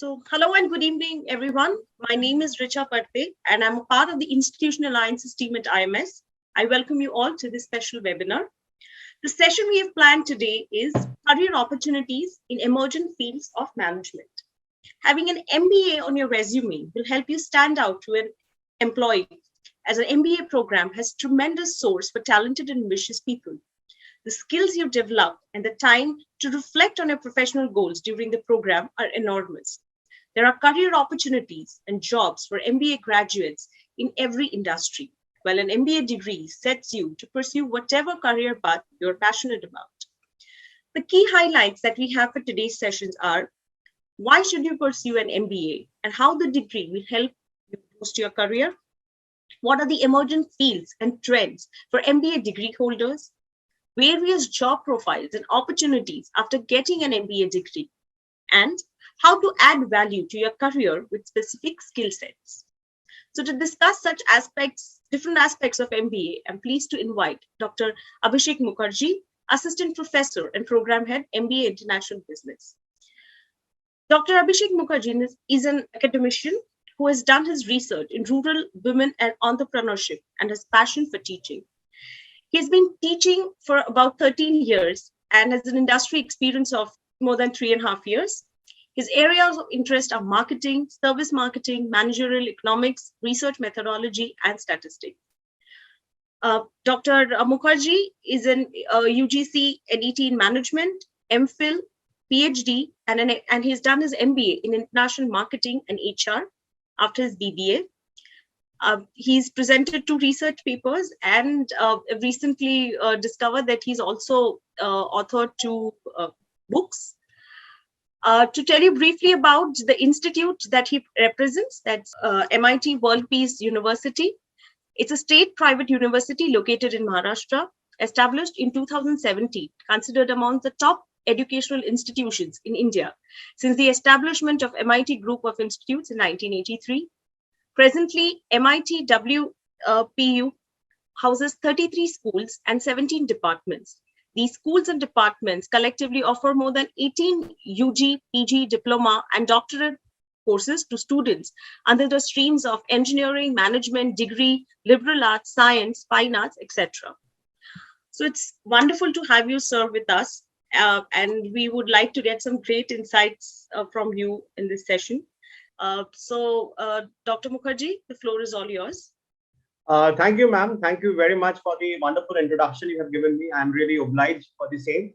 Hello and good evening, everyone. My name is Richa Patpe, and I'm a part of the Institutional Alliances team at IMS. I welcome you all to this special webinar. The session we have planned today is Career Opportunities in Emerging Fields of Management. Having an MBA on your resume will help you stand out to an employee, as an MBA program has tremendous source for talented and ambitious people. The skills you develop and the time to reflect on your professional goals during the program are enormous. There are career opportunities and jobs for MBA graduates in every industry, while an MBA degree sets you to pursue whatever career path you're passionate about. The key highlights that we have for today's sessions are: why should you pursue an MBA and how the degree will help you boost your career? What are the emerging fields and trends for MBA degree holders? Various job profiles and opportunities after getting an MBA degree, and how to add value to your career with specific skill sets. So to discuss such aspects, different aspects of MBA, I'm pleased to invite Dr. Abhishek Mukharjee, Assistant Professor and Program Head, Mba International Business. Dr. Abhishek Mukharjee is an academician who has done his research in rural women and entrepreneurship and has passion for teaching. He's been teaching for about 13 years and has an industry experience of more than 3.5 years. His areas of interest are marketing, service marketing, managerial economics, research methodology, and statistics. Dr. Mukharjee is an UGC NET in management, MPhil, PhD, and he's done his MBA in international marketing and HR after his BBA. He's presented 2 research papers and recently discovered that he's also authored 2 books. To tell you briefly about the institute that he represents, that's MIT World Peace University. It's a state private university located in Maharashtra, established in 2017, considered among the top educational institutions in India since the establishment of MIT Group of Institutes in 1983. Presently, MIT WPU houses 33 schools and 17 departments. These schools and departments collectively offer more than 18 UG, PG, diploma, and doctorate courses to students under the streams of engineering, management, degree, liberal arts, science, fine arts, etc. So it's wonderful to have you, sir, with us. And we would like to get some great insights from you in this session. Dr. Mukharjee, the floor is all yours. Thank you, ma'am. Thank you very much for the wonderful introduction you have given me. I'm really obliged for the same.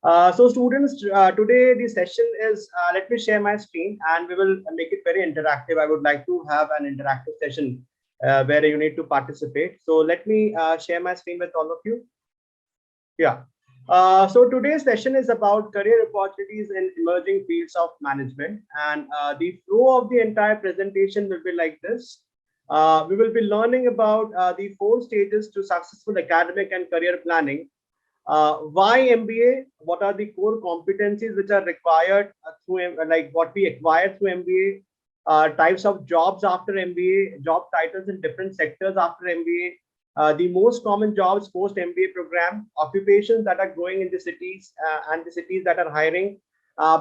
So students, today the session is, let me share my screen and we will make it very interactive. I would like to have an interactive session where you need to participate. So let me share my screen with all of you. Yeah. So today's session is about career opportunities in emerging fields of management, and the flow of the entire presentation will be like this. We will be learning about the 4 stages to successful academic and career planning. Why MBA? What are the core competencies which are required through, like what we acquire through MBA, types of jobs after MBA, job titles in different sectors after MBA, the most common jobs post MBA program, occupations that are growing in the cities and the cities that are hiring.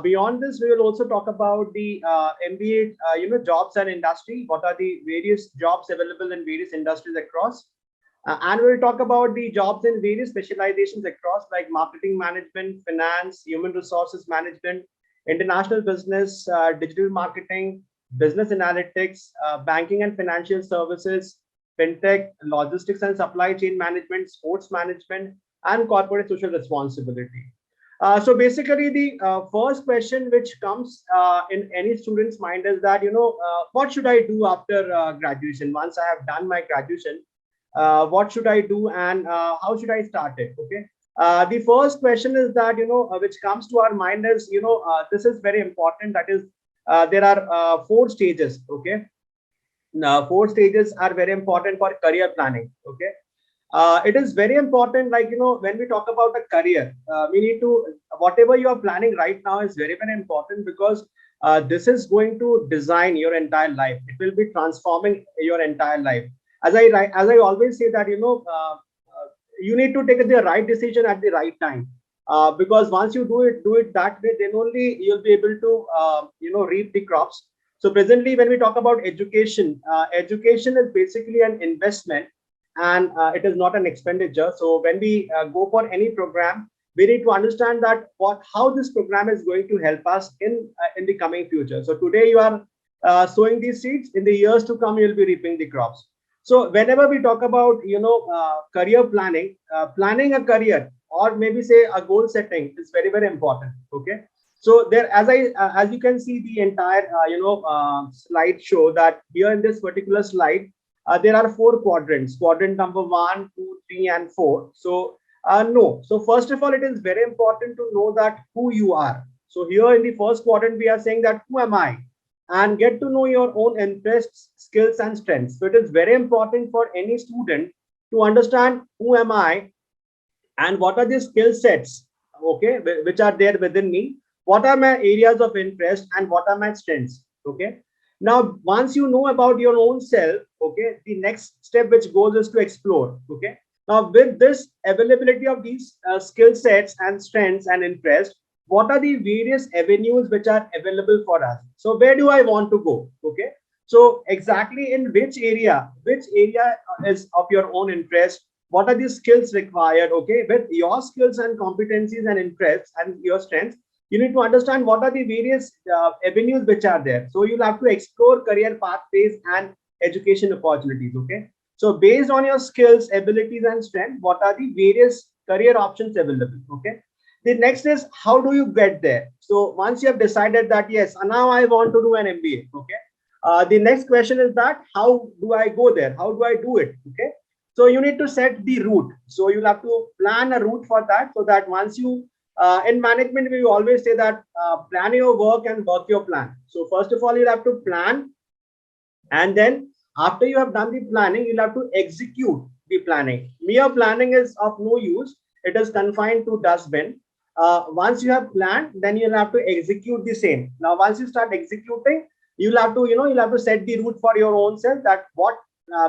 Beyond this, we will also talk about the MBA, jobs and industry. What are the various jobs available in various industries across? And we'll talk about the jobs in various specializations across, like marketing management, finance, human resources management, international business, digital marketing, business analytics, banking and financial services, Fintech, logistics and supply chain management, sports management, and corporate social responsibility. So basically, the first question which comes in any student's mind is that, what should I do after graduation? Once I have done my graduation, what should I do and how should I start it? Okay. The first question is that, which comes to our mind is, this is very important. That is, there are 4 stages. Okay. Now, 4 stages are very important for career planning. Okay. It is very important, like, when we talk about a career, we need to, whatever you are planning right now is very, very important, because this is going to design your entire life. It will be transforming your entire life. As I always say that, you need to take the right decision at the right time. because once you do it that way, then only you'll be able to reap the crops. So presently, when we talk about education, education is basically an investment, and it is not an expenditure. So when we go for any program, we need to understand that how this program is going to help us in the coming future. So today you are sowing these seeds. In the years to come, you'll be reaping the crops. So whenever we talk about career planning, planning a career, or maybe say a goal setting, is very, very important. Okay. So there, as you can see, the entire slide show that here in this particular slide, there are four quadrants: quadrant number 1, 2, 3, and 4. So no. So first of all, it is very important to know that who you are. So here in the first quadrant, we are saying that who am I, and get to know your own interests, skills, and strengths. So it is very important for any student to understand who am I, and what are the skill sets, okay, which are there within me, what are my areas of interest, and what are my strengths. Okay. Now once you know about your own self, okay, the next step which goes is to explore. Okay. Now with this availability of these skill sets and strengths and interest, what are the various avenues which are available for us? So where do I want to go? Okay. So exactly in which area is of your own interest, what are the skills required? Okay, with your skills and competencies and interests and your strengths, you need to understand what are the various avenues which are there. So you'll have to explore career pathways and education opportunities. Okay, so based on your skills, abilities, and strength, what are the various career options available? Okay, the next is, how do you get there? So once you have decided that yes, now I want to do an MBA. Okay, the next question is that how do I go there? How do I do it? Okay, so you need to set the route. So you'll have to plan a route for that, so that once you in management, we always say that plan your work and work your plan. So first of all, you'll have to plan, and then after you have done the planning, you'll have to execute the planning. Mere planning is of no use. It is confined to dustbin. Once you have planned, then you'll have to execute the same. Now once you start executing, you'll have to set the route for your own self, that what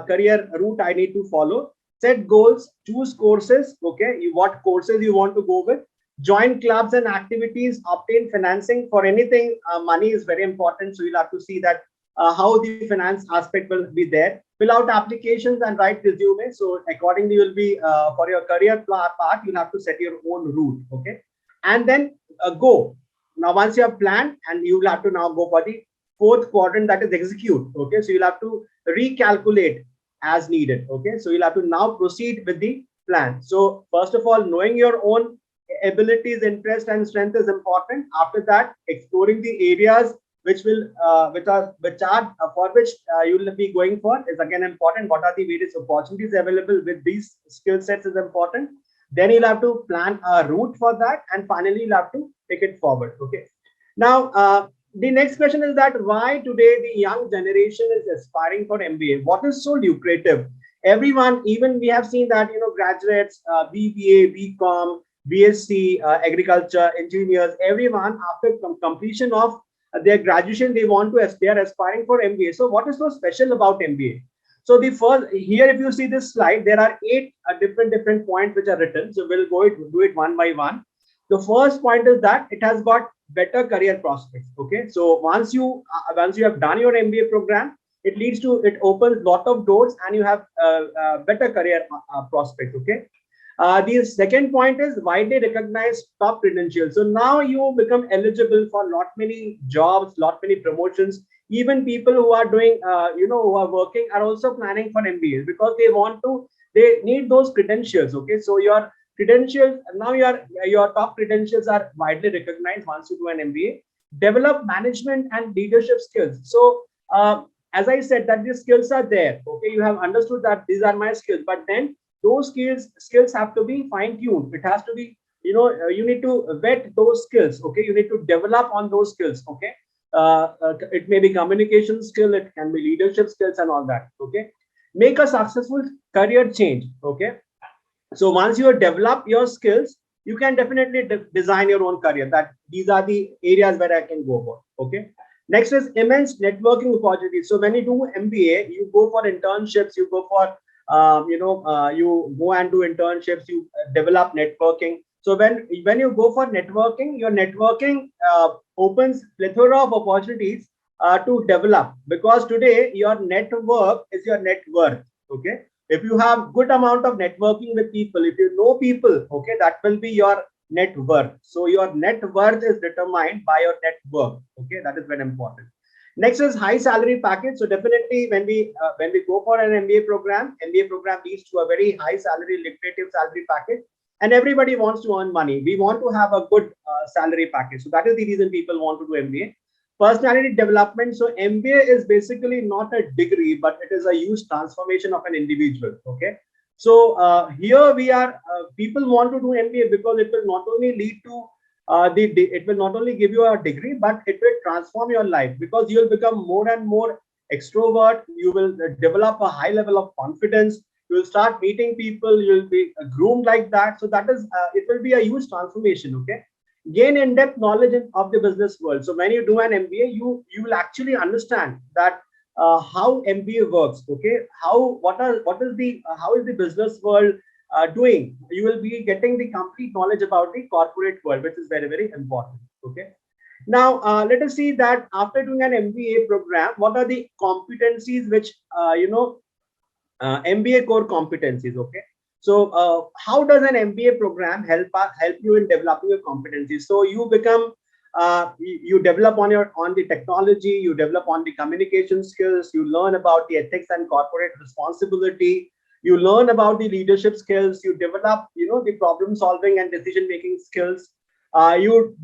career route I need to follow. Set goals, choose courses. Okay, what courses you want to go with, join clubs and activities, obtain financing for anything. Money is very important, so you'll have to see that how the finance aspect will be there. Fill out applications and write resume. So accordingly, you'll be for your career path, you'll have to set your own route. Okay, and then go. Now once you have planned, and you will have to now go for the fourth quadrant, that is execute. Okay, so you'll have to recalculate as needed. Okay, so you'll have to now proceed with the plan. So first of all, knowing your own abilities, interest, and strength is important. After that, exploring the areas which will which are for which you will be going for is again important. What are the various opportunities available with these skill sets is important. Then you'll have to plan a route for that, and finally you'll have to take it forward. Okay, now the next question is that why today the young generation is aspiring for MBA? What is so lucrative? Everyone, even we have seen that graduates, BBA, BCom, BSc, agriculture, engineers, everyone after completion of their graduation, they are aspiring for MBA. So what is so special about MBA? So the first here, if you see this slide, there are 8 different points which are written. So we'll do it one by one. The first point is that it has got better career prospects. Okay, so once you have done your MBA program, it opens lot of doors, and you have better career prospects. Okay. The second point is widely recognized top credentials. So now you become eligible for lot many jobs, lot many promotions. Even people who are doing, who are working are also planning for MBAs, because they need those credentials. Okay, so your credentials now, your top credentials are widely recognized once you do an MBA. Develop management and leadership skills. So as I said, that these skills are there. Okay, you have understood that these are my skills, but then those skills have to be fine-tuned. It has to be, you need to vet those skills. Okay, you need to develop on those skills. Okay, it may be communication skill, it can be leadership skills, and all that. Okay, make a successful career change. Okay, so once you develop your skills, you can definitely design your own career, that these are the areas where I can go for. Okay, next is immense networking opportunities. So when you do MBA, you go for internships, you go for you go and do internships, you develop networking. So when you go for networking, your networking opens plethora of opportunities to develop, because today your network is your net worth. Okay, if you have good amount of networking with people, if you know people, okay, that will be your net worth. So your net worth is determined by your network. Okay, that is very important. Next is high salary package. So definitely when we go for an MBA program leads to a very high salary, lucrative salary package, and everybody wants to earn money. We want to have a good salary package. So that is the reason people want to do MBA. Personality development. So MBA is basically not a degree, but it is a huge transformation of an individual. Okay. So here we are. People want to do MBA because it will not only lead to it will not only give you a degree, but it will transform your life, because you will become more and more extrovert. You will develop a high level of confidence. You will start meeting people. You will be groomed like that. So that is it will be a huge transformation. Okay, gain in-depth knowledge of the business world. So when you do an MBA, you will actually understand that how MBA works. Okay, what is the how is the business world doing. You will be getting the complete knowledge about the corporate world, which is very, very important. Okay. Now, let us see that after doing an MBA program, what are the competencies which, MBA core competencies. Okay. So, how does an MBA program help you in developing your competencies? So you become you develop on the technology, you develop on the communication skills, you learn about the ethics and corporate responsibility, you learn about the leadership skills, you develop the problem solving and decision making skills. You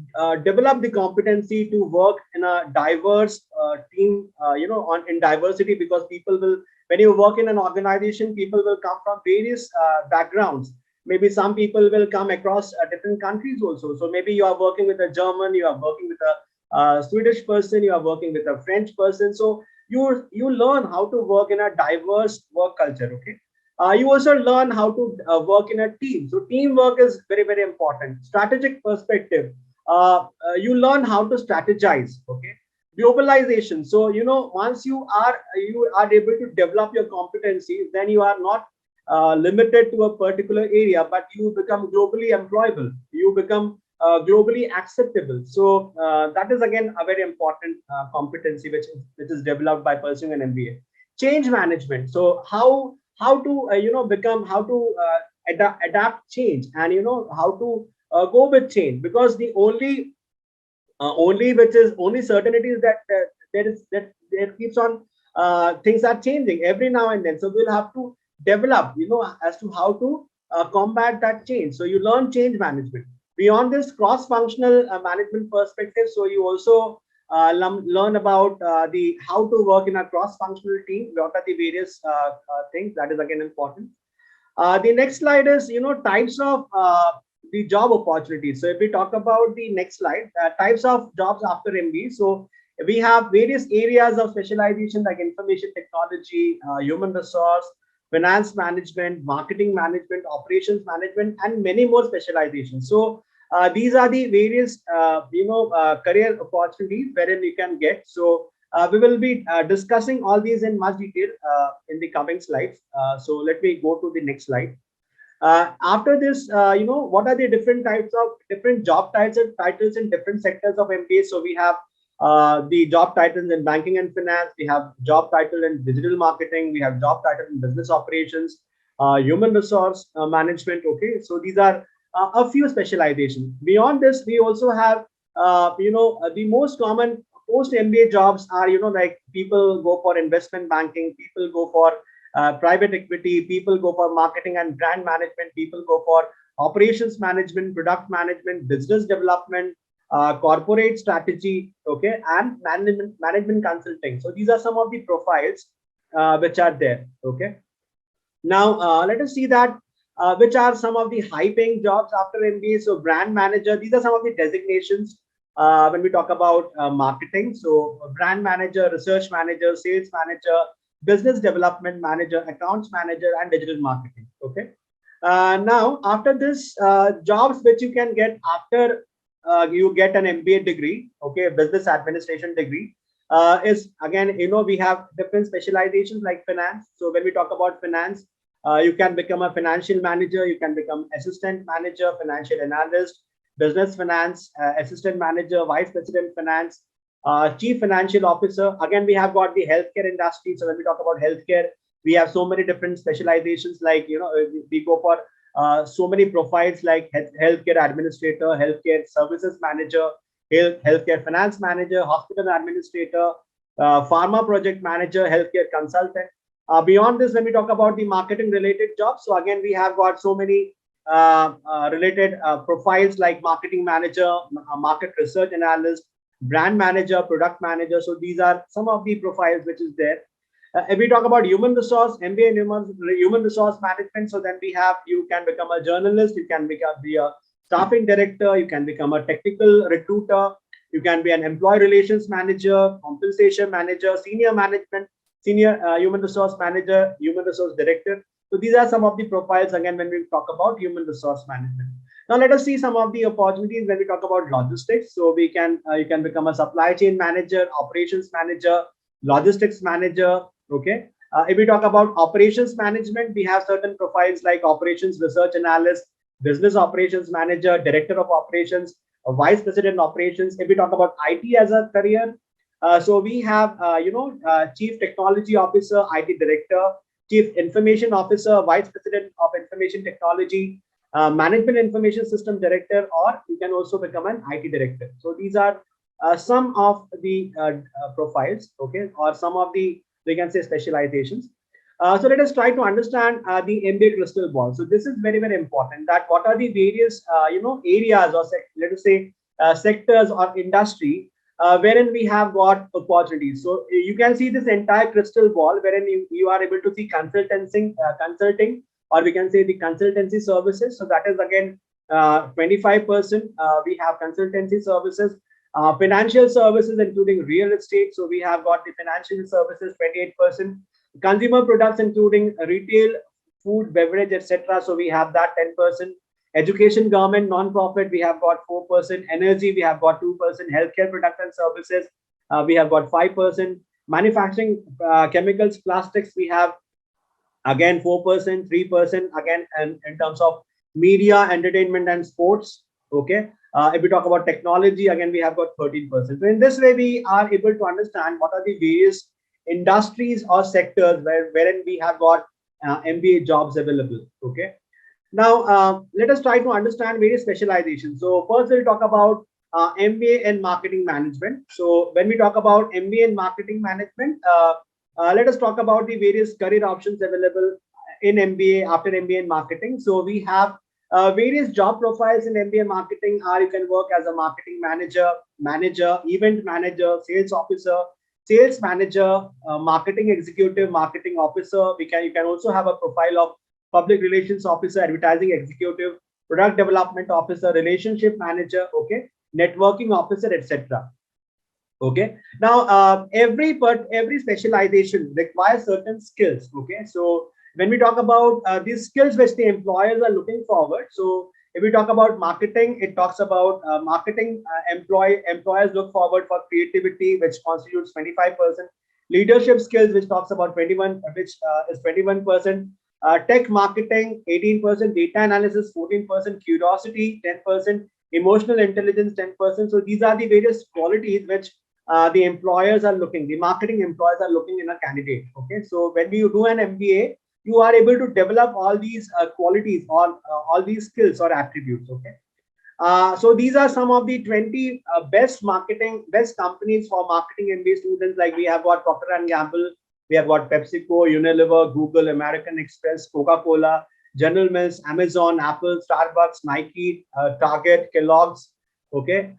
develop the competency to work in a diverse team, on in diversity, because people will, when you work in an organization, people will come from various backgrounds. Maybe some people will come across different countries also. So maybe you are working with a German, you are working with a Swedish person, you are working with a French person. So you learn how to work in a diverse work culture. Okay. You also learn how to work in a team. So teamwork is very, very important. Strategic perspective. You learn how to strategize. Okay. Globalization. So once you are able to develop your competencies, then you are not limited to a particular area, but you become globally employable. You become globally acceptable. So that is again a very important competency which is developed by pursuing an MBA. Change management. So how to become, how to adapt change, and how to go with change, because the only which is only certainty is that there keeps on things are changing every now and then. So we'll have to develop as to how to combat that change. So you learn change management. Beyond this cross functional management perspective, so you also learn about the how to work in a cross functional team. What are the various things that is again important. The next slide is types of the job opportunities. So if we talk about the next slide, types of jobs after MBA. So we have various areas of specialization like information technology, human resource, finance management, marketing management, operations management, and many more specializations. So these are the various career opportunities wherein you can get. So we will be discussing all these in much detail in the coming slides. So let me go to the next slide. After this, what are the different types of different job titles in different sectors of MBA? So we have the job titles in banking and finance. We have job title in digital marketing. We have job title in business operations, human resource management. Okay, so these are a few specializations. Beyond this, we also have the most common post MBA jobs are like people go for investment banking, people go for private equity, people go for marketing and brand management, people go for operations management, product management, business development, corporate strategy, okay, and management consulting. So these are some of the profiles which are there. Okay. Now let us see that which are some of the high paying jobs after MBA. So brand manager, these are some of the designations when we talk about marketing. So brand manager, research manager, sales manager, business development manager, accounts manager, and digital marketing. Okay. Now after this, jobs which you can get after you get an MBA degree, okay, business administration degree, is again, we have different specializations like finance. So when we talk about finance, You can become a financial manager, you can become assistant manager, financial analyst, business finance, assistant manager, vice president finance, chief financial officer. Again, we have got the healthcare industry. So when we talk about healthcare, we have so many different specializations. Like, we go for so many profiles like healthcare administrator, healthcare services manager, healthcare finance manager, hospital administrator, pharma project manager, healthcare consultant. Beyond this, when we talk about the marketing related jobs, so again, we have got so many related profiles like marketing manager, market research analyst, brand manager, product manager. So these are some of the profiles which is there. If we talk about human resource, MBA in human resource management, so then we have, you can become a journalist, you can be a staffing director, you can become a technical recruiter, you can be an employee relations manager, compensation manager, senior management, senior human resource manager, human resource director. So these are some of the profiles again when we talk about human resource management. Now let us see some of the opportunities when we talk about logistics. So we can you can become a supply chain manager, operations manager, logistics manager. Okay. If we talk about operations management, we have certain profiles like operations research analyst, business operations manager, director of operations, vice president operations. If we talk about IT as a career, so we have chief technology officer, IT director, chief information officer, vice president of information technology, management information system director, or you can also become an IT director. So these are some of the profiles, okay, or some of the, we can say, specializations. So let us try to understand the MBA crystal ball. So this is very, very important, that what are the various areas, or let us say sectors or industry wherein we have got opportunities. So you can see this entire crystal ball wherein you are able to see consulting, or we can say the consultancy services. So that is again 25%. We have consultancy services, financial services, including real estate. So we have got the financial services 28%, consumer products, including retail, food, beverage, etc. So we have that 10%. Education, government, non-profit, we have got 4%. Energy, we have got 2%. Healthcare product and services, we have got 5%. Manufacturing, chemicals, plastics, we have again 4%, 3% again, and in terms of media, entertainment, and sports. Okay. If we talk about technology, again, we have got 13%. So in this way, we are able to understand what are the various industries or sectors wherein we have got MBA jobs available. Okay. Now, let us try to understand various specializations. So first, we'll talk about MBA in marketing management. So when we talk about MBA in marketing management, let us talk about the various career options available in MBA after MBA in marketing. So we have various job profiles in MBA marketing. You can work as a marketing manager, event manager, sales officer, sales manager, marketing executive, marketing officer. You can also have a profile of public relations officer, advertising executive, product development officer, relationship manager, okay, networking officer, etc. Okay. Now, every specialization requires certain skills. Okay. So when we talk about these skills which the employers are looking forward, so if we talk about marketing, it talks about marketing. Employers look forward for creativity, which constitutes 25%. Leadership skills, which talks about 21, which is 21%. Tech marketing 18%, data analysis 14%, curiosity 10%, emotional intelligence 10%. So these are the various qualities which the employers are looking, the marketing employers are looking in a candidate. Okay, so when you do an MBA, you are able to develop all these qualities or all these skills or attributes. Okay. So these are some of the 20 best companies for marketing MBA students. Like we have got Procter and Gamble, we have got PepsiCo, Unilever, Google, American Express, Coca-Cola, General Mills, Amazon, Apple, Starbucks, Nike, Target, Kellogg's. Okay.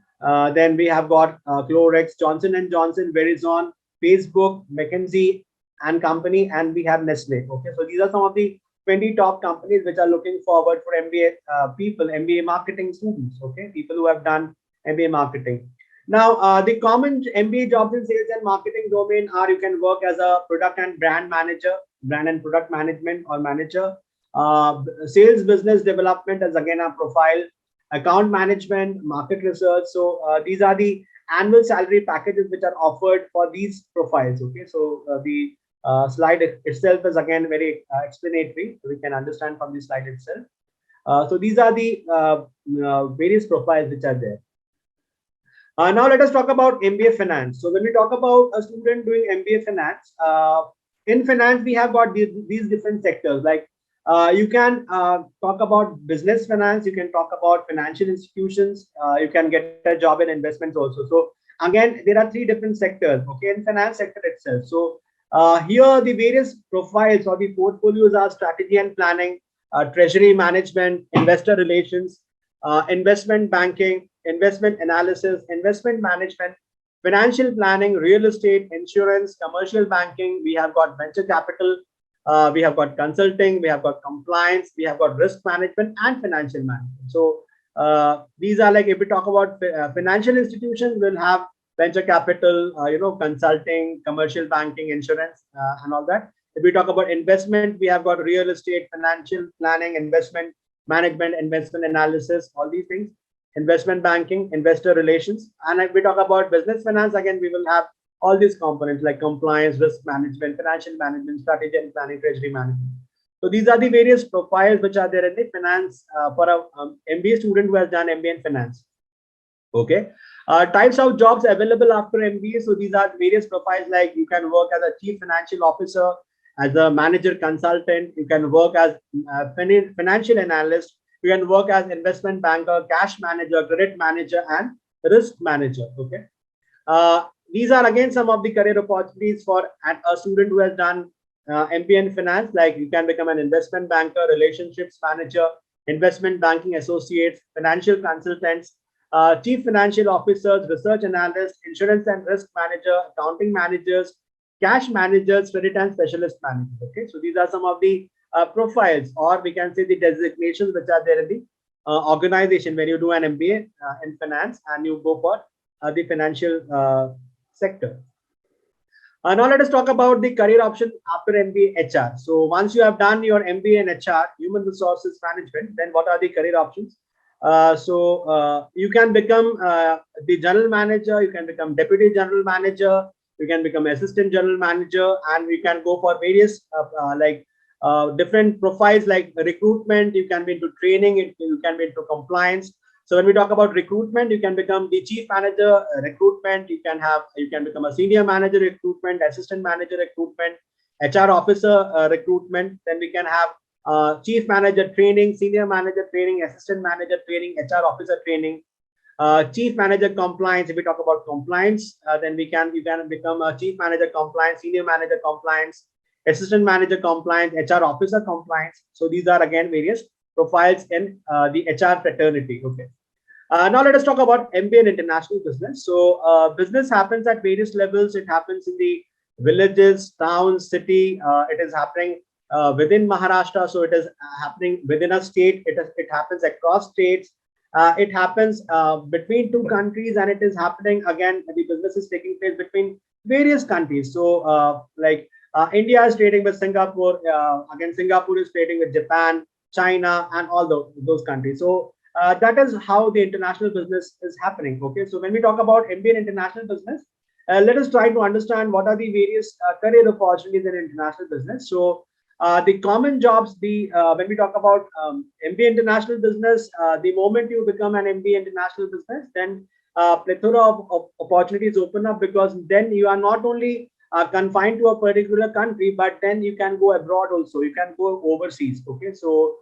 Then we have got Clorox, Johnson and Johnson, Verizon, Facebook, McKinsey and Company, and we have Nestle. Okay. So these are some of the 20 top companies which are looking forward for MBA people, MBA marketing students. Okay. People who have done MBA marketing. Now, the common MBA jobs in sales and marketing domain are, you can work as a product and brand manager, brand and product management or manager. Sales business development is again a profile, account management, market research. So these are the annual salary packages which are offered for these profiles. Okay, so the Slide itself is again very explanatory. We can understand from the slide itself. So these are the various profiles which are there. Now let us talk about MBA Finance. So when we talk about a student doing MBA Finance, in finance we have got these different sectors. Like you can talk about business finance, you can talk about financial institutions, you can get a job in investments also. So again, there are three different sectors, okay, in finance sector itself. So here the various profiles or the portfolios are strategy and planning, treasury management, investor relations, investment banking, investment analysis, investment management, financial planning, real estate, insurance, commercial banking. We have got venture capital, we have got consulting, we have got compliance, we have got risk management and financial management. So these are like, if we talk about financial institutions, we'll have venture capital, consulting, commercial banking, insurance, and all that. If we talk about investment, we have got real estate, financial planning, investment management, investment analysis, all these things, investment banking, investor relations. And if we talk about business finance, again, we will have all these components like compliance, risk management, financial management, strategy and planning, treasury management. So these are the various profiles which are there in the finance for a MBA student who has done MBA in finance. Okay. Types of jobs available after MBA. So these are various profiles, like you can work as a chief financial officer, as a manager consultant, you can work as a financial analyst, you can work as investment banker, cash manager, credit manager, and risk manager. Okay. These are again some of the career opportunities for a student who has done MBA in finance. Like you can become an investment banker, relationships manager, investment banking associates, financial consultants, chief financial officers, research analysts, insurance and risk manager, accounting managers, cash managers, credit and specialist managers. Okay, so these are some of the profiles, or we can say the designations which are there in the organization when you do an MBA in finance and you go for the financial sector. Now let us talk about the career option after MBA HR. So once you have done your MBA in HR, human resources management, then what are the career options? You can become the general manager, you can become deputy general manager, you can become assistant general manager, and you can go for various different profiles like recruitment. You can be into training, you can be into compliance. So when we talk about recruitment, you can become the chief manager recruitment, you can become a senior manager recruitment, assistant manager recruitment, HR officer recruitment. Then we can have chief manager training, senior manager training, assistant manager training, HR officer training, chief manager compliance. If we talk about compliance, then you can become a chief manager compliance, senior manager compliance, assistant manager compliance, HR officer compliance. So these are again various profiles in the HR fraternity. Okay. Now let us talk about MBA and international business. So business happens at various levels. It happens in the villages, towns, city. It is happening within Maharashtra. So it is happening within a state. It happens across states. It happens between two countries, and it is happening again. The business is taking place between various countries. So India is trading with Singapore. Again, Singapore is trading with Japan, China, and all those countries. So that is how the international business is happening. Okay, so when we talk about MBA and international business, let us try to understand what are the various career opportunities in international business. So the common jobs, when we talk about MBA international business, the moment you become an MBA international business, then plethora of opportunities open up, because then you are not only confined to a particular country, but then you can go abroad also. You can go overseas. Okay, so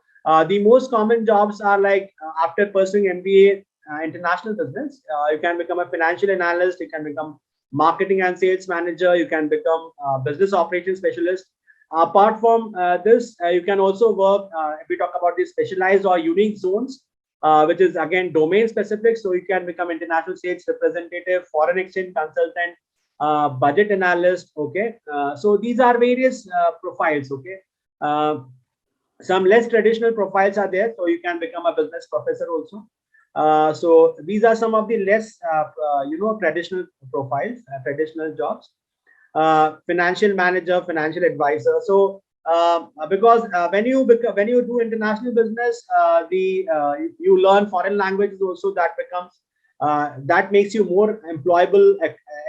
the most common jobs are like after pursuing MBA international business, you can become a financial analyst, you can become marketing and sales manager, you can become business operations specialist. Apart from this, you can also work, if we talk about the specialized or unique zones, which is again domain specific. So you can become international sales representative, foreign exchange consultant, budget analyst. Okay, so these are various profiles. Okay, some less traditional profiles are there, so you can become a business professor also. So these are some of the less traditional profiles, traditional jobs. Financial manager, financial advisor. So because when you do international business, you learn foreign languages also. That becomes that makes you more employable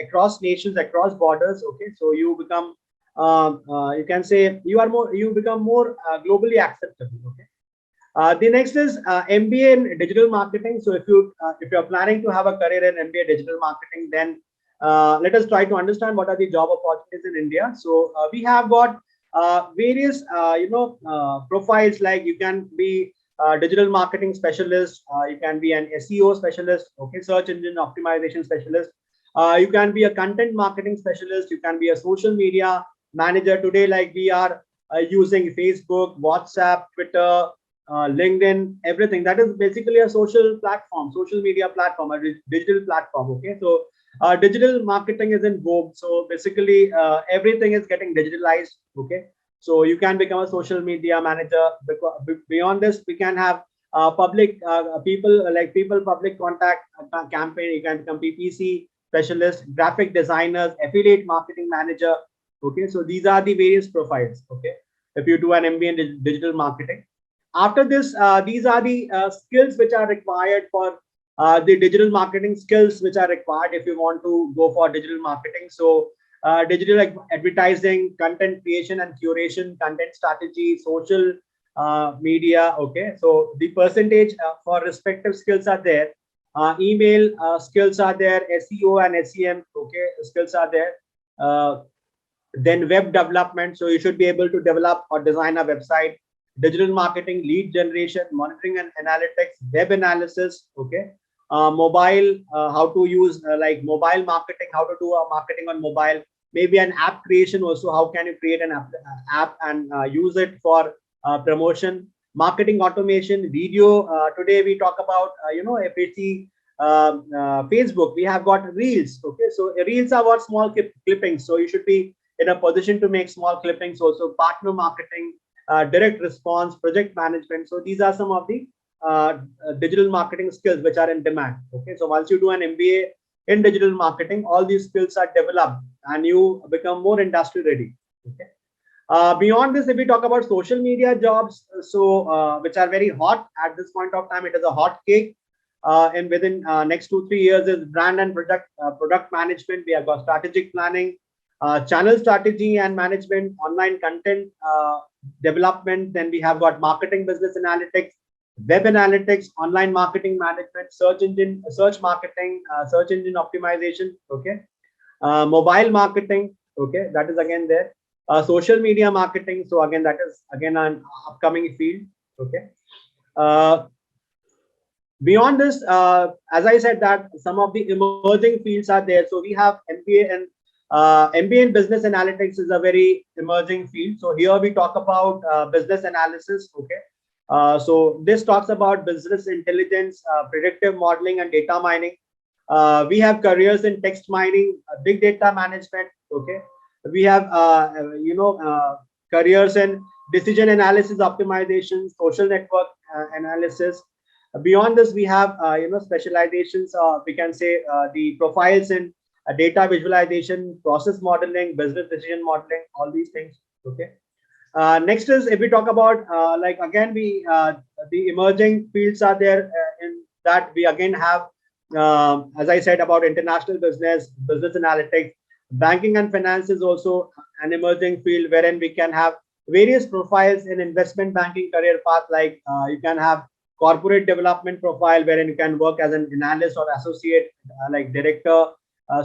across nations, across borders. Okay, so you become you can say you become more globally acceptable. Okay. The next is MBA in digital marketing. So if you're planning to have a career in MBA digital marketing, then let us try to understand what are the job opportunities in India. So we have got various profiles, like you can be digital marketing specialist, you can be an SEO specialist, okay, search engine optimization specialist. You can be a content marketing specialist. You can be a social media manager. Today, like we are using Facebook, WhatsApp, Twitter, LinkedIn, everything. That is basically a social platform, social media platform, a digital platform. Okay, so digital marketing is in vogue. So basically, everything is getting digitalized. Okay, so you can become a social media manager. Beyond this, we can have public people public contact campaign. You can become PPC specialist, graphic designers, affiliate marketing manager. Okay, so these are the various profiles. Okay, if you do an MBA in digital marketing. After this, these are the skills which are required for the digital marketing skills which are required if you want to go for digital marketing. So digital like advertising, content creation and curation, content strategy, social media. Okay, so the percentage for respective skills are there. Email skills are there, SEO and SEM. Okay, skills are there. Then web development, so you should be able to develop or design a website. Digital marketing, lead generation, monitoring and analytics, web analysis. Okay, mobile, how to use like mobile marketing, how to do a marketing on mobile. Maybe an app creation also, how can you create an app and use it for promotion. Marketing automation, video. Today we talk about if we see Facebook, we have got reels. Okay, so reels are what small clippings, so you should be in a position to make small clippings. Also partner marketing, direct response, project management. So these are some of the digital marketing skills which are in demand. Okay, so once you do an MBA in digital marketing, all these skills are developed and you become more industry ready. Okay. Beyond this, if we talk about social media jobs, so which are very hot at this point of time, it is a hot cake. And within next 2-3 years is brand and product management. We have got strategic planning, channel strategy and management, online content development. Then we have got marketing business analytics, web analytics, online marketing management, search marketing, search engine optimization. Okay, mobile marketing. Okay, that is again there. Social media marketing. So again, that is again an upcoming field. Okay. Beyond this, as I said, that some of the emerging fields are there. So we have MBA in business analytics is a very emerging field. So here we talk about business analysis. Okay. So this talks about business intelligence, predictive modeling and data mining. We have careers in text mining, big data management. Okay. We have, careers in decision analysis, optimization, social network analysis. Beyond this, we have, specializations, we can say the profiles in data visualization, process modeling, business decision modeling, all these things. Okay. Next is, if we talk about the emerging fields are there in that we again have, as I said, about international business, business analytics, banking and finance is also an emerging field wherein we can have various profiles in investment banking career path. Like you can have corporate development profile wherein you can work as an analyst or associate, like director.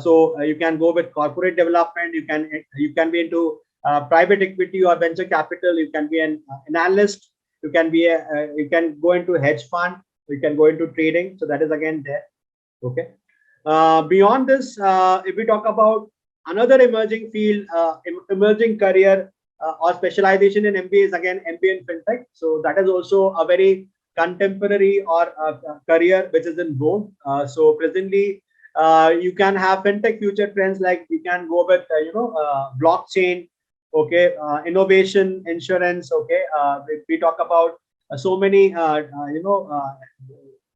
So you can go with corporate development. You can be into private equity or venture capital. You can be an analyst. You can go into hedge fund. You can go into trading. So that is again there. Okay. Beyond this, if we talk about another emerging field, emerging career or specialization in MBA is again MBA in Fintech. So that is also a very contemporary or career which is in vogue. So presently, you can have Fintech future trends, like you can go with blockchain. Okay, innovation, insurance. Okay, we talk about so many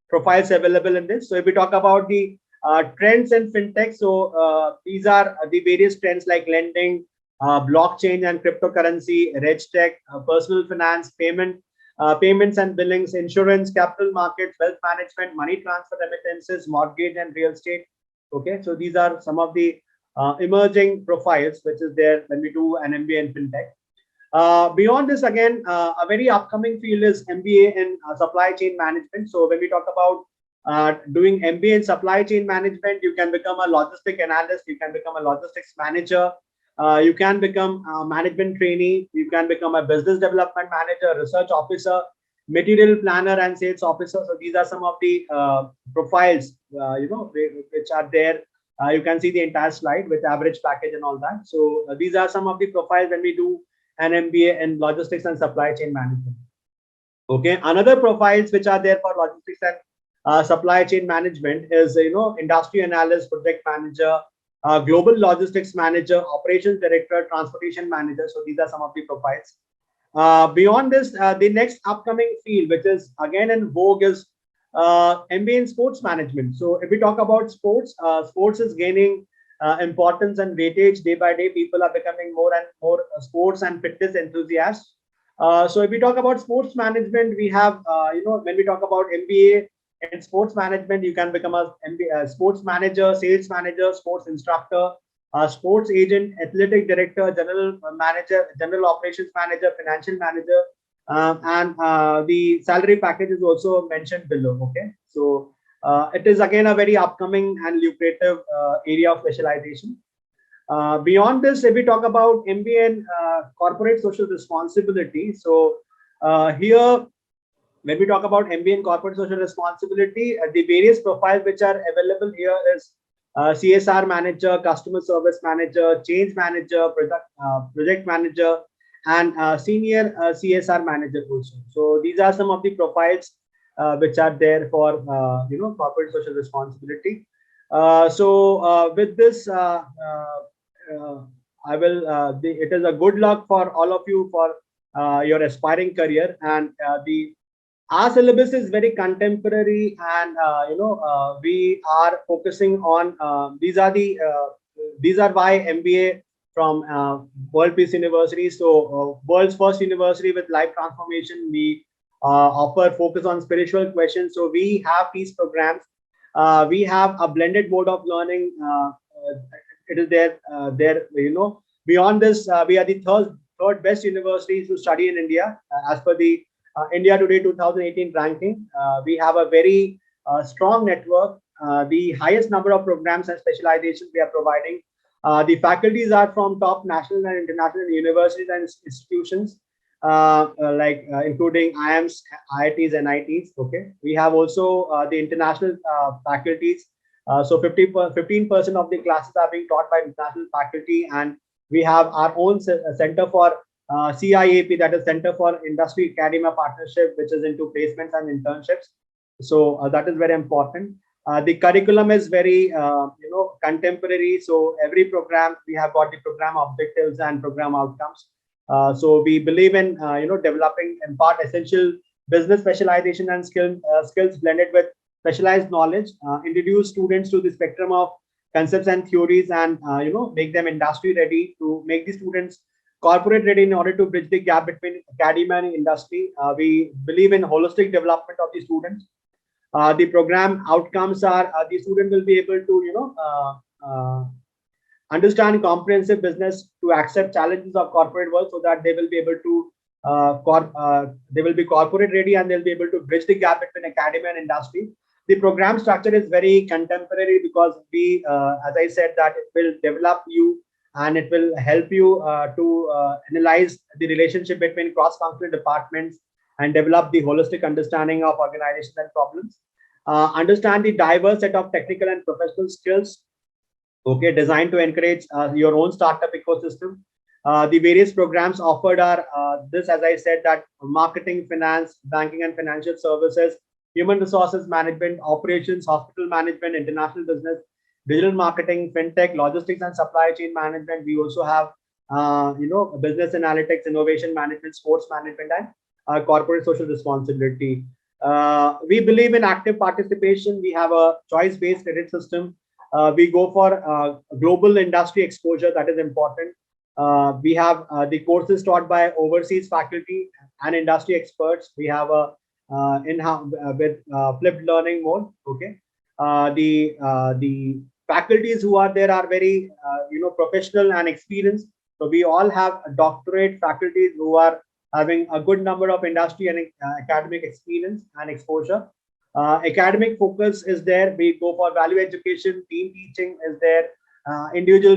profiles available in this. So if we talk about the trends in fintech, so these are the various trends like lending, blockchain and cryptocurrency, regtech, personal finance, payments and billings, insurance, capital markets, wealth management, money transfer, remittances, mortgage and real estate. Okay, so these are some of the emerging profiles, which is there when we do an MBA in fintech. Beyond this, again, a very upcoming field is MBA in supply chain management. So when we talk about doing MBA in supply chain management, you can become a logistic analyst, you can become a logistics manager, you can become a management trainee, you can become a business development manager, research officer, material planner, and sales officer. So these are some of the profiles, which are there. You can see the entire slide with average package and all that. So these are some of the profiles when we do an MBA in logistics and supply chain management. Okay, another profiles which are there for logistics and supply chain management is industry analyst, project manager, global logistics manager, operations director, transportation manager. So these are some of the profiles. Beyond this, the next upcoming field, which is again in vogue, is MBA in sports management. So if we talk about sports, sports is gaining importance and weightage day by day. People are becoming more and more sports and fitness enthusiasts. So if we talk about sports management, we have, when we talk about MBA in sports management, you can become a MBA, sports manager, sales manager, sports instructor, sports agent, athletic director, general manager, general operations manager, financial manager, and the salary package is also mentioned below. Okay, so it is again a very upcoming and lucrative area of specialization. Beyond this, if we talk about MBA and corporate social responsibility, so here, when we talk about MBA and corporate social responsibility, the various profiles which are available here is CSR manager, customer service manager, change manager, project manager, and senior CSR manager also. So these are some of the profiles which are there for corporate social responsibility. With this, I will. It is a good luck for all of you for your aspiring career, and the our syllabus is very contemporary, and we are focusing on these are why MBA from World Peace University. So world's first university with life transformation. We offer focus on spiritual questions. So we have peace programs. We have a blended mode of learning. It is there. Beyond this, we are the third best university to study in India as per the India Today 2018 ranking. We have a very strong network, the highest number of programs and specializations we are providing. The faculties are from top national and international universities and institutions, including IIMs, IITs, and IITs. Okay, we have also the international faculties. So 15% of the classes are being taught by international faculty, and we have our own center for CIAP, that is Center for Industry Academia Partnership, which is into placements and internships. So that is very important. The curriculum is very contemporary. So every program, we have got the program objectives and program outcomes. So we believe in developing in part essential business specialization and skills blended with specialized knowledge. Introduce students to the spectrum of concepts and theories, and make them industry ready, to make the students corporate ready in order to bridge the gap between academia and industry. We believe in holistic development of the students. The program outcomes are the student will be able to understand comprehensive business, to accept challenges of corporate world, so that they will be able to they will be corporate ready, and they'll be able to bridge the gap between academia and industry. The program structure is very contemporary because we, as I said, that it will develop you and it will help you to analyze the relationship between cross-functional departments and develop the holistic understanding of organizations and problems. Understand the diverse set of technical and professional skills, okay, designed to encourage your own startup ecosystem. The various programs offered are this, as I said, that marketing, finance, banking and financial services, human resources management, operations, hospital management, international business, digital marketing, fintech, logistics and supply chain management. We also have business analytics, innovation management, sports management, and corporate social responsibility. We believe in active participation. We have a choice-based credit system. We go for global industry exposure. That is important. We have the courses taught by overseas faculty and industry experts. We have a in-house with flipped learning mode. Okay. The faculties who are there are very professional and experienced. So we all have doctorate faculties who are having a good number of industry and academic experience and exposure. Academic focus is there. We go for value education. Team teaching is there. Individual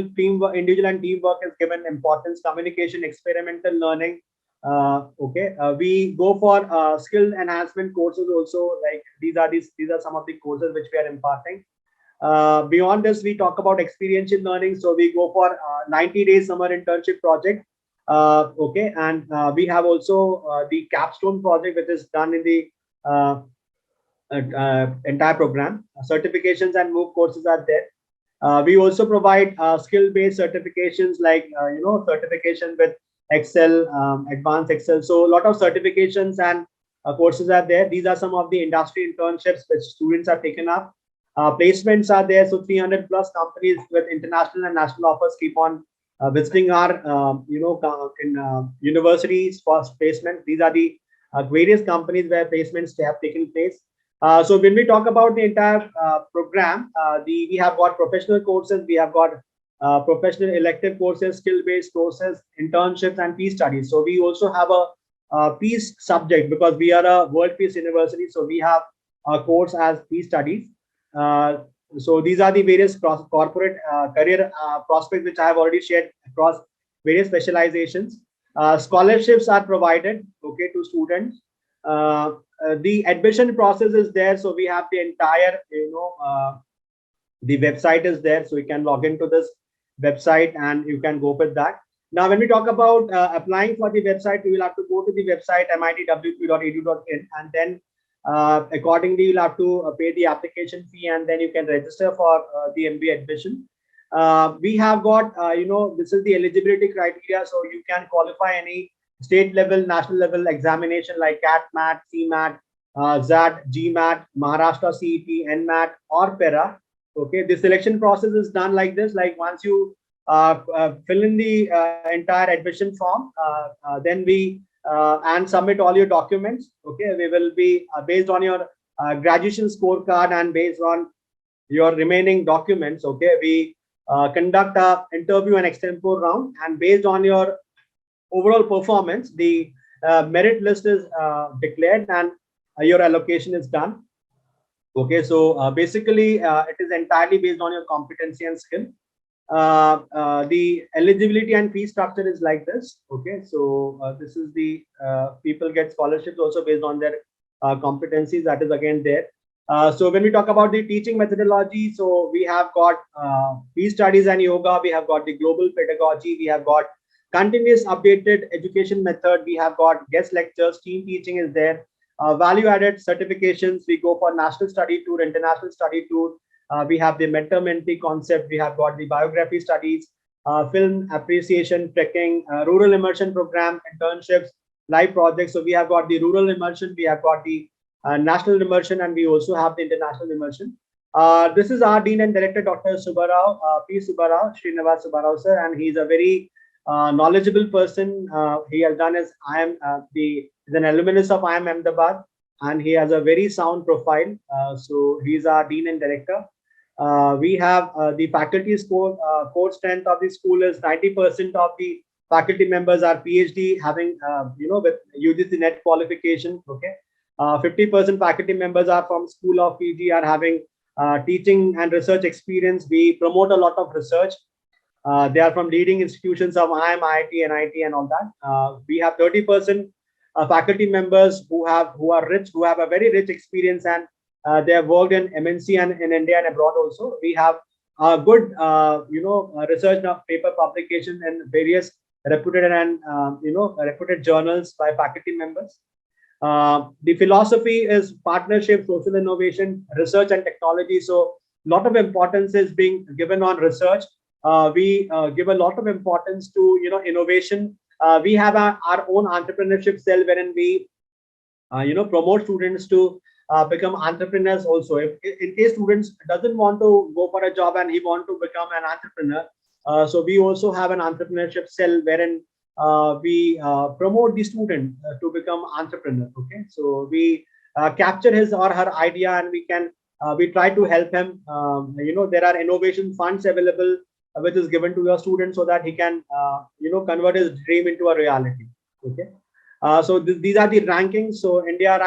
and teamwork is given importance. Communication, experimental learning. We go for skill enhancement courses also. Like these are some of the courses which we are imparting. Beyond this, we talk about experiential learning. So we go for 90 days summer internship project. And we have also the capstone project, which is done in the entire program. Certifications and MOOC courses are there. We also provide skill-based certifications like certification with Excel, advanced Excel. So a lot of certifications and courses are there. These are some of the industry internships which students have taken up. Placements are there. So 300 plus companies with international and national offers keep on visiting our universities for placement. These are the various companies where placements have taken place. So when we talk about the entire program, we have got professional courses, we have got professional elective courses, skill-based courses, internships, and peace studies. So we also have a peace subject because we are a world peace university. So we have a course as peace studies. So these are the various corporate career prospects which I have already shared across various specializations. Scholarships are provided, to students. The admission process is there. So we have the entire, the website is there. So you can log into this website and you can go with that. Now, when we talk about applying for the website, you will have to go to the website mitwpu.edu.in, and then accordingly, you'll have to pay the application fee, and then you can register for the MBA admission. We have got, this is the eligibility criteria. So you can qualify any state level, national level examination like CAT, MAT, CMAT, ZAT, GMAT, Maharashtra CET, NMAT, or PERA. Okay, the selection process is done like this. Like once you fill in the entire admission form, then we and submit all your documents. Okay, we will be based on your graduation scorecard and based on your remaining documents. Okay, we conduct a interview and extempore round, and based on your overall performance, the merit list is declared and your allocation is done. Okay, so basically it is entirely based on your competency and skill. The eligibility and fee structure is like this. Okay, so this is the people get scholarships also based on their competencies. That is again there. So when we talk about the teaching methodology, so we have got peace studies and yoga. We have got the global pedagogy. We have got continuous updated education method. We have got guest lectures, team teaching is there. Value added certifications. We go for national study tour, international study tour. We have the mentor-mentee concept. We have got the biography studies, film appreciation, trekking, rural immersion program, internships, live projects. So we have got the rural immersion. We have got the national immersion, and we also have the international immersion. This is our Dean and Director, Dr. Subbarao, P. Subbarao, Srinivas Subbarao, sir, and he's a very knowledgeable person. He has done his he's an alumnus of IIM Ahmedabad, and he has a very sound profile. So he's our Dean and Director. We have the faculty score. Core strength of the school is 90% of the faculty members are PhD, having with UGC NET qualification. Okay, 50% faculty members are from School of PG, are having teaching and research experience. We promote a lot of research. They are from leading institutions of IIM, IIT, NIT, and all that. We have 30% faculty members who are rich, who have a very rich experience, and they have worked in MNC and in India and abroad also. We have good, research paper publication in various reputed and reputed journals by faculty members. The philosophy is partnership, social innovation, research, and technology. So a lot of importance is being given on research. We give a lot of importance to innovation. We have our own entrepreneurship cell wherein we promote students to become entrepreneurs also. If in case students doesn't want to go for a job and he want to become an entrepreneur, so we also have an entrepreneurship cell wherein we promote the student to become entrepreneur. Okay, so we capture his or her idea, and we can we try to help him. There are innovation funds available, which is given to your student so that he can, convert his dream into a reality. Okay. So these are the rankings. So India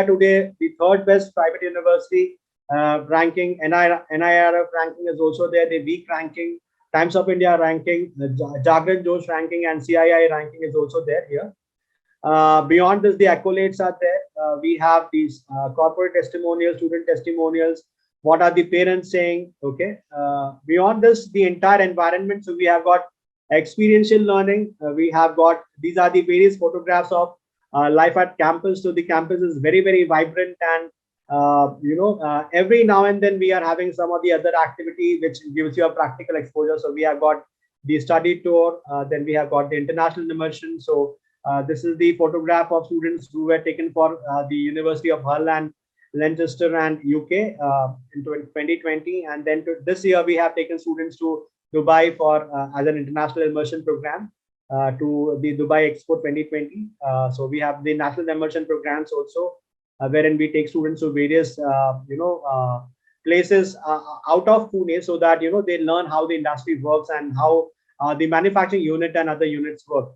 today, the third best private university ranking. NIRF ranking is also there. The week ranking, Times of India ranking, the Jagran Josh ranking, and CII ranking is also there here. Beyond this, the accolades are there. We have these corporate testimonials, student testimonials. What are the parents saying? Okay. Beyond this, the entire environment. So we have got experiential learning. We have got, these are the various photographs of life at campus. So the campus is very, very vibrant, and every now and then we are having some of the other activity which gives you a practical exposure. So we have got the study tour, then we have got the international immersion. So this is the photograph of students who were taken for the University of Hull and Lancaster and UK in 2020, and then this year we have taken students to Dubai for as an international immersion program to the Dubai Expo 2020. So we have the national immersion programs also, wherein we take students to various places out of Pune, so that they learn how the industry works and how the manufacturing unit and other units work.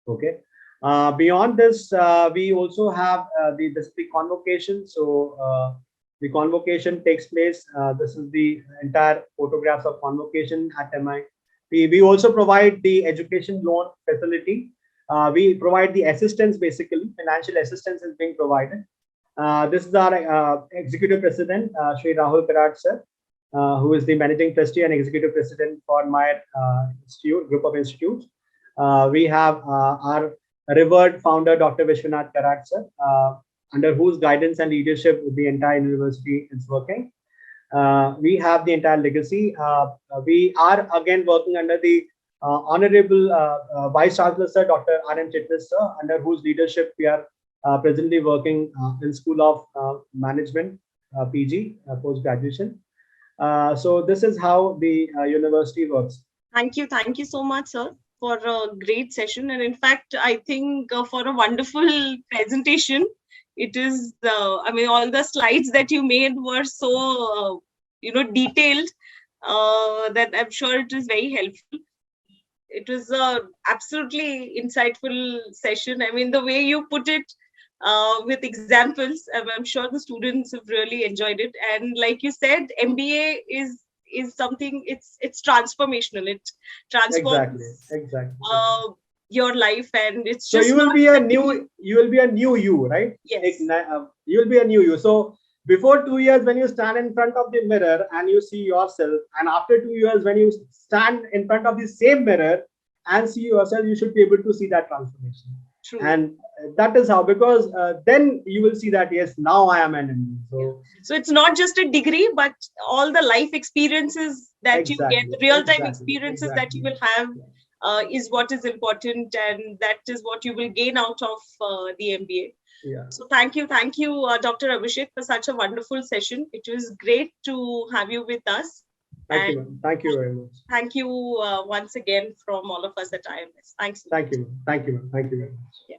Okay. Beyond this, we also have the convocation. So the convocation takes place. This is the entire photographs of convocation at MI. We also provide the education loan facility. We provide the assistance, basically financial assistance is being provided. This is our executive president, Shri Rahul Karat sir, who is the managing trustee and executive president for my institute, group of institutes. We have our revered founder, Dr. Vishwanath Karat sir, under whose guidance and leadership the entire university is working. We have the entire legacy. We are again working under the Honorable Vice Chancellor Sir, Dr. R.M. Chitnis sir, under whose leadership we are presently working in School of Management, PG, post-graduation. So this is how the university works. Thank you so much, sir, for a great session. And in fact, I think for a wonderful presentation. It is, all the slides that you made were so, detailed that I'm sure it is very helpful. It was a absolutely insightful session. I mean, the way you put it with examples, I'm sure the students have really enjoyed it. And like you said, MBA is something, it's transformational. It transforms exactly. Your life, and it's just, so you will be a new you, right? Yes. You will be a new you. So before 2 years, when you stand in front of the mirror and you see yourself, and after 2 years when you stand in front of the same mirror and see yourself, you should be able to see that transformation. True. And that is how, because then you will see that, yes, now I am an MBA. So it's not just a degree, but all the life experiences that you get, real-time experiences that you will have is what is important, and that is what you will gain out of the MBA. Yeah. So thank you, Dr. Abhishek, for such a wonderful session. It was great to have you with us. Thank you. Thank you very much. Thank you once again from all of us at IMS. Thanks. Thank you. Thank you very much. Yeah.